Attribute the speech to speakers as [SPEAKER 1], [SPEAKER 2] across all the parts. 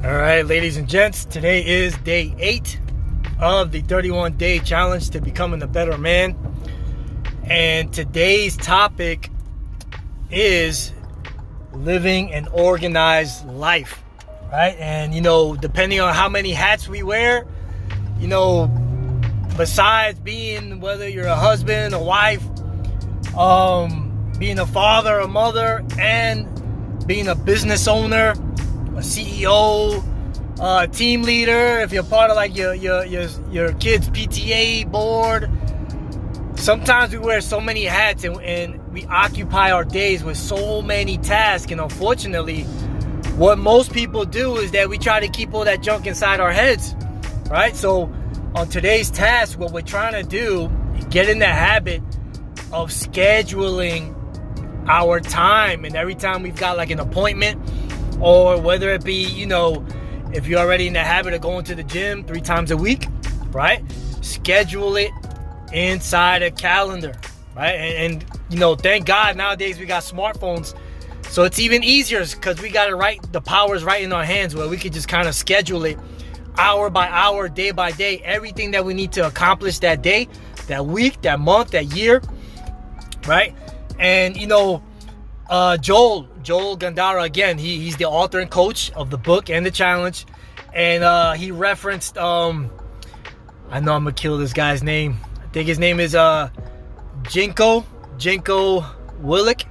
[SPEAKER 1] All right, ladies and gents, today is day 8 of the 31-day challenge to becoming a better man. And today's topic is living an organized life, right? And, depending on how many hats we wear, besides being, whether you're a husband, a wife, being a father, a mother, and being a business owner, a CEO, team leader, if you're part of like your kid's PTA board. Sometimes we wear so many hats and we occupy our days with so many tasks, and unfortunately what most people do is that we try to keep all that junk inside our heads, right? So on today's task, what we're trying to do is get in the habit of scheduling our time. And every time we've got like an appointment, or whether it be, if you're already in the habit of going to the gym 3 times a week, right? Schedule it inside a calendar, right? And thank God nowadays we got smartphones, so it's even easier because we got it right. The power's right in our hands, where we could just kind of schedule it hour by hour, day by day, everything that we need to accomplish that day, that week, that month, that year, right? And Joel Gandara, again, he's the author and coach of the book and the challenge, and he referenced I know I'm gonna kill this guy's name. I think his name is Jocko Willink,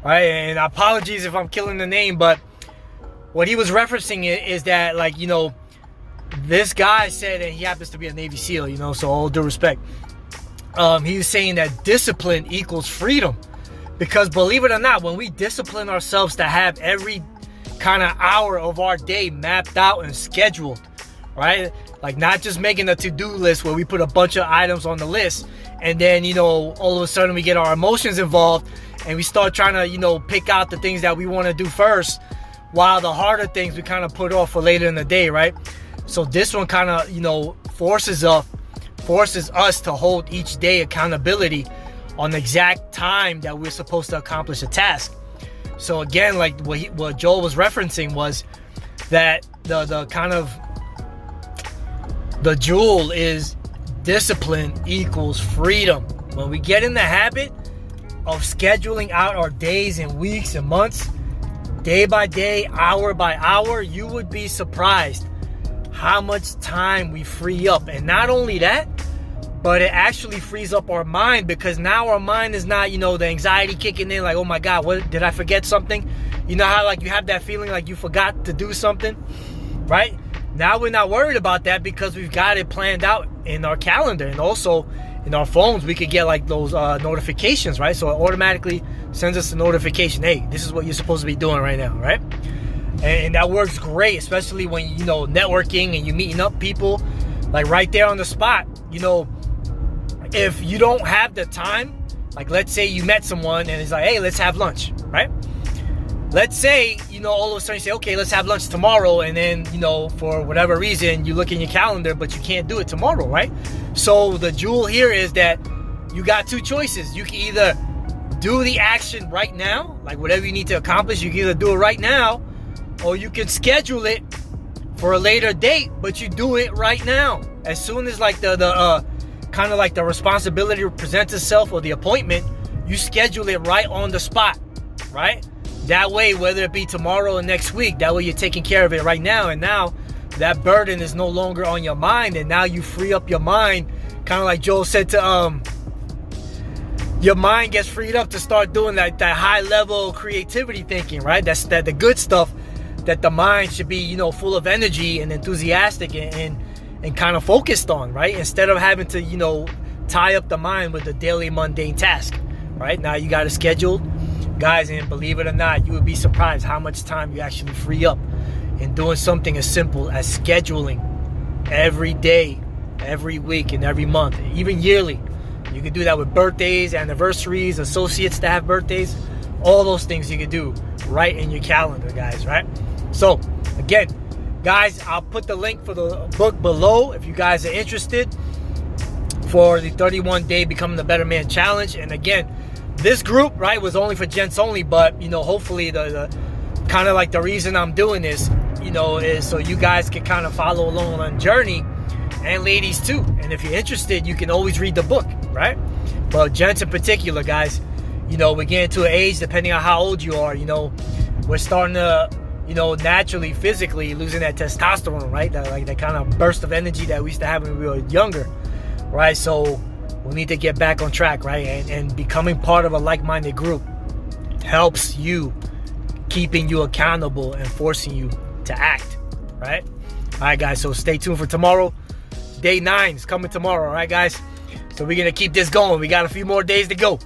[SPEAKER 1] right? And apologies if I'm killing the name, but what he was referencing is that, like, this guy said, and he happens to be a Navy SEAL, so all due respect, he was saying that discipline equals freedom. Because believe it or not, when we discipline ourselves to have every kind of hour of our day mapped out and scheduled, right? Like, not just making a to-do list where we put a bunch of items on the list and then, all of a sudden we get our emotions involved and we start trying to, pick out the things that we want to do first, while the harder things we kind of put off for later in the day, right? So this one kind of, forces us to hold each day accountability on the exact time that we're supposed to accomplish a task. So again, like what Joel was referencing was that the kind of the jewel is discipline equals freedom. When we get in the habit of scheduling out our days and weeks and months, day by day, hour by hour, you would be surprised how much time we free up. And not only that, but it actually frees up our mind, because now our mind is not, the anxiety kicking in, like, oh my God, what did I forget something? You know how, like, you have that feeling like you forgot to do something, right? Now we're not worried about that because we've got it planned out in our calendar, and also in our phones we could get like those notifications, right? So it automatically sends us a notification, hey, this is what you're supposed to be doing right now, right? And that works great, especially when networking and you meeting up people, like right there on the spot. If you don't have the time, like let's say you met someone and it's like, hey, let's have lunch, right? Let's say, all of a sudden you say, okay, let's have lunch tomorrow. And then, for whatever reason, you look in your calendar, but you can't do it tomorrow, right? So the jewel here is that you got 2 choices. You can either do the action right now, like whatever you need to accomplish, you can either do it right now, or you can schedule it for a later date, but you do it right now. As soon as like the kind of like the responsibility presents itself, or the appointment, you schedule it right on the spot, right? That way, whether it be tomorrow or next week, that way you're taking care of it right now, and now that burden is no longer on your mind, and now you free up your mind, kind of like Joel said to your mind gets freed up to start doing that high level creativity thinking, right? That's the good stuff that the mind should be, full of energy and enthusiastic and kind of focused on, right? Instead of having to, tie up the mind with the daily mundane task, right? Now you got to schedule, guys, and believe it or not, you would be surprised how much time you actually free up in doing something as simple as scheduling every day, every week, and every month, even yearly. You could do that with birthdays, anniversaries, associates that have birthdays, all those things you could do right in your calendar, guys, right? So again, guys, I'll put the link for the book below if you guys are interested, for the 31-day Becoming the Better Man Challenge. And again, this group, right, was only for gents only, but hopefully the kind of like the reason I'm doing this is so you guys can kind of follow along on the journey, and ladies too. And if you're interested, you can always read the book, right? But gents in particular, guys, we're getting to an age, depending on how old you are, we're starting to, naturally, physically losing that testosterone, right? That kind of burst of energy that we used to have when we were younger, right? So we need to get back on track, right? And becoming part of a like-minded group helps you, keeping you accountable and forcing you to act, right? All right, guys, so stay tuned for tomorrow. Day 9 is coming tomorrow, all right, guys? So we're going to keep this going. We got a few more days to go.